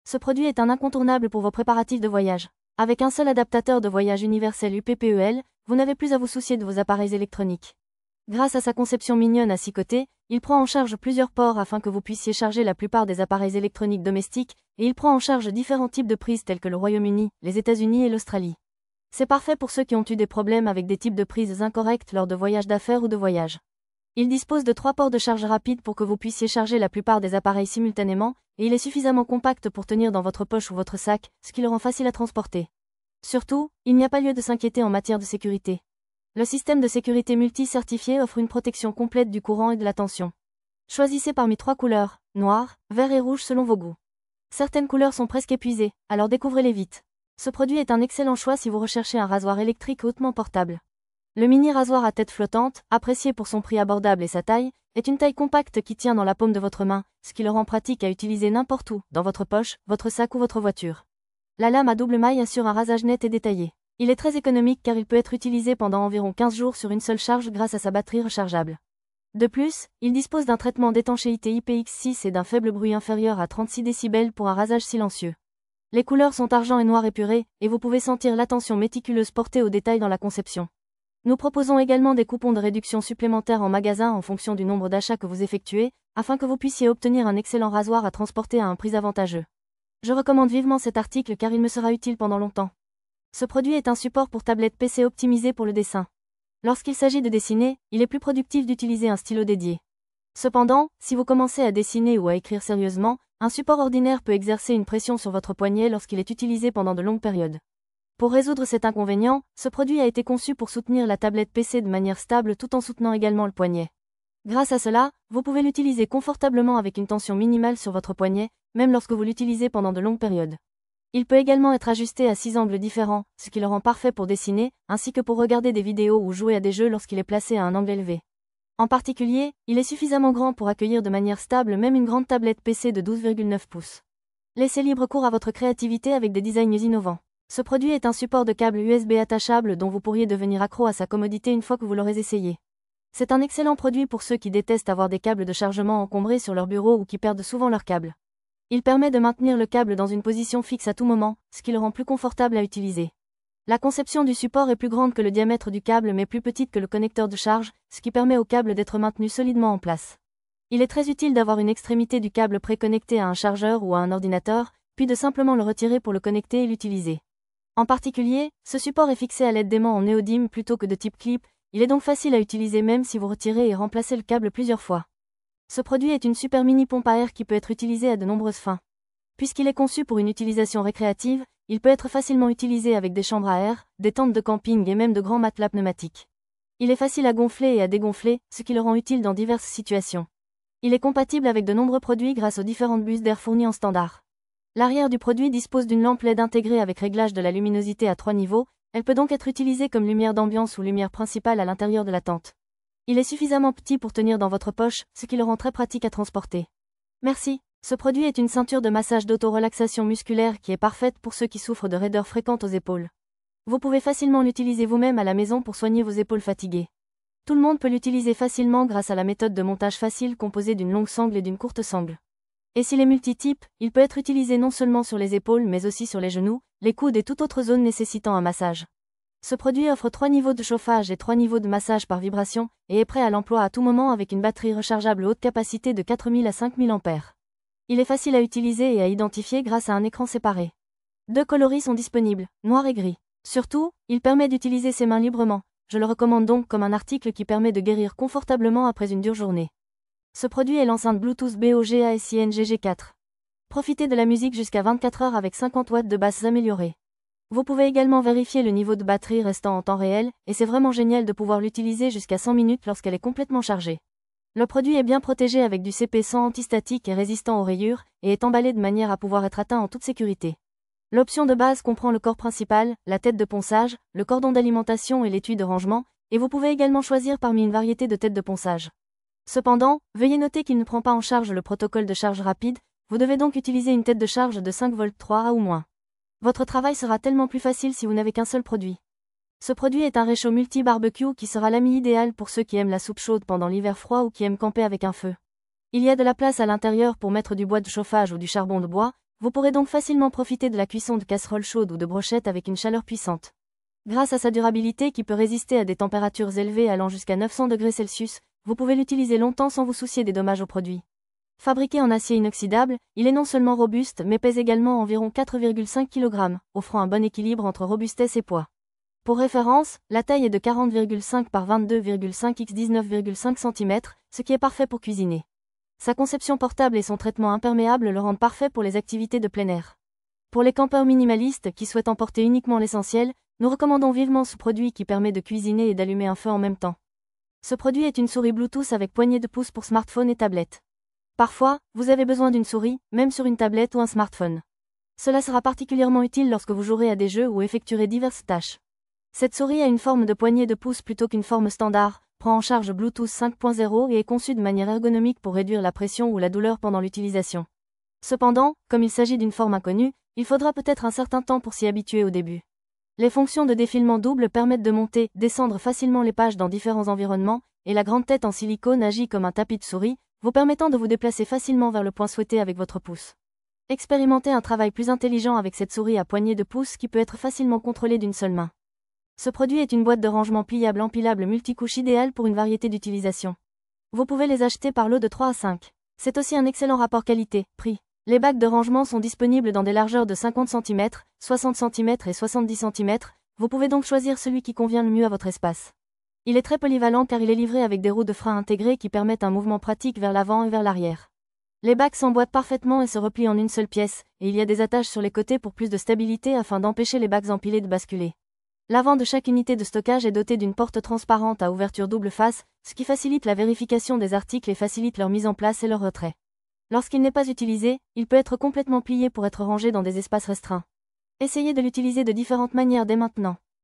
Ce produit est un incontournable pour vos préparatifs de voyage. Avec un seul adaptateur de voyage universel UPPEL, vous n'avez plus à vous soucier de vos appareils électroniques. Grâce à sa conception mignonne à 6 côtés, il prend en charge plusieurs ports afin que vous puissiez charger la plupart des appareils électroniques domestiques, et il prend en charge différents types de prises tels que le Royaume-Uni, les États-Unis et l'Australie. C'est parfait pour ceux qui ont eu des problèmes avec des types de prises incorrects lors de voyages d'affaires ou de voyages. Il dispose de 3 ports de charge rapide pour que vous puissiez charger la plupart des appareils simultanément, et il est suffisamment compact pour tenir dans votre poche ou votre sac, ce qui le rend facile à transporter. Surtout, il n'y a pas lieu de s'inquiéter en matière de sécurité. Le système de sécurité multi-certifié offre une protection complète du courant et de la tension. Choisissez parmi 3 couleurs, noir, vert et rouge selon vos goûts. Certaines couleurs sont presque épuisées, alors découvrez-les vite. Ce produit est un excellent choix si vous recherchez un rasoir électrique hautement portable. Le mini rasoir à tête flottante, apprécié pour son prix abordable et sa taille, est une taille compacte qui tient dans la paume de votre main, ce qui le rend pratique à utiliser n'importe où, dans votre poche, votre sac ou votre voiture. La lame à double maille assure un rasage net et détaillé. Il est très économique car il peut être utilisé pendant environ 15 jours sur une seule charge grâce à sa batterie rechargeable. De plus, il dispose d'un traitement d'étanchéité IPX6 et d'un faible bruit inférieur à 36 décibels pour un rasage silencieux. Les couleurs sont argent et noir épuré, et vous pouvez sentir l'attention méticuleuse portée aux détails dans la conception. Nous proposons également des coupons de réduction supplémentaires en magasin en fonction du nombre d'achats que vous effectuez, afin que vous puissiez obtenir un excellent rasoir à transporter à un prix avantageux. Je recommande vivement cet article car il me sera utile pendant longtemps. Ce produit est un support pour tablette PC optimisé pour le dessin. Lorsqu'il s'agit de dessiner, il est plus productif d'utiliser un stylo dédié. Cependant, si vous commencez à dessiner ou à écrire sérieusement, un support ordinaire peut exercer une pression sur votre poignet lorsqu'il est utilisé pendant de longues périodes. Pour résoudre cet inconvénient, ce produit a été conçu pour soutenir la tablette PC de manière stable tout en soutenant également le poignet. Grâce à cela, vous pouvez l'utiliser confortablement avec une tension minimale sur votre poignet, même lorsque vous l'utilisez pendant de longues périodes. Il peut également être ajusté à 6 angles différents, ce qui le rend parfait pour dessiner, ainsi que pour regarder des vidéos ou jouer à des jeux lorsqu'il est placé à un angle élevé. En particulier, il est suffisamment grand pour accueillir de manière stable même une grande tablette PC de 12,9 pouces. Laissez libre cours à votre créativité avec des designs innovants. Ce produit est un support de câble USB attachable dont vous pourriez devenir accro à sa commodité une fois que vous l'aurez essayé. C'est un excellent produit pour ceux qui détestent avoir des câbles de chargement encombrés sur leur bureau ou qui perdent souvent leurs câbles. Il permet de maintenir le câble dans une position fixe à tout moment, ce qui le rend plus confortable à utiliser. La conception du support est plus grande que le diamètre du câble mais plus petite que le connecteur de charge, ce qui permet au câble d'être maintenu solidement en place. Il est très utile d'avoir une extrémité du câble préconnectée à un chargeur ou à un ordinateur, puis de simplement le retirer pour le connecter et l'utiliser. En particulier, ce support est fixé à l'aide d'aimants en néodyme plutôt que de type clip, il est donc facile à utiliser même si vous retirez et remplacez le câble plusieurs fois. Ce produit est une super mini pompe à air qui peut être utilisée à de nombreuses fins. Puisqu'il est conçu pour une utilisation récréative, il peut être facilement utilisé avec des chambres à air, des tentes de camping et même de grands matelas pneumatiques. Il est facile à gonfler et à dégonfler, ce qui le rend utile dans diverses situations. Il est compatible avec de nombreux produits grâce aux différentes buses d'air fournies en standard. L'arrière du produit dispose d'une lampe LED intégrée avec réglage de la luminosité à 3 niveaux, elle peut donc être utilisée comme lumière d'ambiance ou lumière principale à l'intérieur de la tente. Il est suffisamment petit pour tenir dans votre poche, ce qui le rend très pratique à transporter. Merci. Ce produit est une ceinture de massage d'auto-relaxation musculaire qui est parfaite pour ceux qui souffrent de raideurs fréquentes aux épaules. Vous pouvez facilement l'utiliser vous-même à la maison pour soigner vos épaules fatiguées. Tout le monde peut l'utiliser facilement grâce à la méthode de montage facile composée d'une longue sangle et d'une courte sangle. Et s'il est multitype, il peut être utilisé non seulement sur les épaules mais aussi sur les genoux, les coudes et toute autre zone nécessitant un massage. Ce produit offre 3 niveaux de chauffage et 3 niveaux de massage par vibration, et est prêt à l'emploi à tout moment avec une batterie rechargeable haute capacité de 4000 à 5000 ampères. Il est facile à utiliser et à identifier grâce à un écran séparé. 2 coloris sont disponibles, noir et gris. Surtout, il permet d'utiliser ses mains librement. Je le recommande donc comme un article qui permet de guérir confortablement après une dure journée. Ce produit est l'enceinte Bluetooth BOGA-SIN GG4. Profitez de la musique jusqu'à 24 heures avec 50 watts de basses améliorées. Vous pouvez également vérifier le niveau de batterie restant en temps réel, et c'est vraiment génial de pouvoir l'utiliser jusqu'à 100 minutes lorsqu'elle est complètement chargée. Le produit est bien protégé avec du CP100 antistatique et résistant aux rayures, et est emballé de manière à pouvoir être atteint en toute sécurité. L'option de base comprend le corps principal, la tête de ponçage, le cordon d'alimentation et l'étui de rangement, et vous pouvez également choisir parmi une variété de têtes de ponçage. Cependant, veuillez noter qu'il ne prend pas en charge le protocole de charge rapide, vous devez donc utiliser une tête de charge de 5V 3A ou moins. Votre travail sera tellement plus facile si vous n'avez qu'un seul produit. Ce produit est un réchaud multi-barbecue qui sera l'ami idéal pour ceux qui aiment la soupe chaude pendant l'hiver froid ou qui aiment camper avec un feu. Il y a de la place à l'intérieur pour mettre du bois de chauffage ou du charbon de bois, Vous pourrez donc facilement profiter de la cuisson de casseroles chaudes ou de brochettes avec une chaleur puissante. Grâce à sa durabilité qui peut résister à des températures élevées allant jusqu'à 900 degrés Celsius, vous pouvez l'utiliser longtemps sans vous soucier des dommages au produit. Fabriqué en acier inoxydable, il est non seulement robuste mais pèse également environ 4,5 kg, offrant un bon équilibre entre robustesse et poids. Pour référence, la taille est de 40,5 par 22,5 x 19,5 cm, ce qui est parfait pour cuisiner. Sa conception portable et son traitement imperméable le rendent parfait pour les activités de plein air. Pour les campeurs minimalistes qui souhaitent emporter uniquement l'essentiel, nous recommandons vivement ce produit qui permet de cuisiner et d'allumer un feu en même temps. Ce produit est une souris Bluetooth avec poignée de pouce pour smartphone et tablette. Parfois, vous avez besoin d'une souris, même sur une tablette ou un smartphone. Cela sera particulièrement utile lorsque vous jouerez à des jeux ou effectuerez diverses tâches. Cette souris a une forme de poignée de pouce plutôt qu'une forme standard, prend en charge Bluetooth 5.0 et est conçue de manière ergonomique pour réduire la pression ou la douleur pendant l'utilisation. Cependant, comme il s'agit d'une forme inconnue, il faudra peut-être un certain temps pour s'y habituer au début. Les fonctions de défilement double permettent de monter, descendre facilement les pages dans différents environnements, et la grande tête en silicone agit comme un tapis de souris, vous permettant de vous déplacer facilement vers le point souhaité avec votre pouce. Expérimentez un travail plus intelligent avec cette souris à poignée de pouce qui peut être facilement contrôlée d'une seule main. Ce produit est une boîte de rangement pliable empilable multicouche idéale pour une variété d'utilisations. Vous pouvez les acheter par lot de 3 à 5. C'est aussi un excellent rapport qualité-prix. Les bacs de rangement sont disponibles dans des largeurs de 50 cm, 60 cm et 70 cm, vous pouvez donc choisir celui qui convient le mieux à votre espace. Il est très polyvalent car il est livré avec des roues de frein intégrées qui permettent un mouvement pratique vers l'avant et vers l'arrière. Les bacs s'emboîtent parfaitement et se replient en une seule pièce, et il y a des attaches sur les côtés pour plus de stabilité afin d'empêcher les bacs empilés de basculer. L'avant de chaque unité de stockage est doté d'une porte transparente à ouverture double face, ce qui facilite la vérification des articles et facilite leur mise en place et leur retrait. Lorsqu'il n'est pas utilisé, il peut être complètement plié pour être rangé dans des espaces restreints. Essayez de l'utiliser de différentes manières dès maintenant.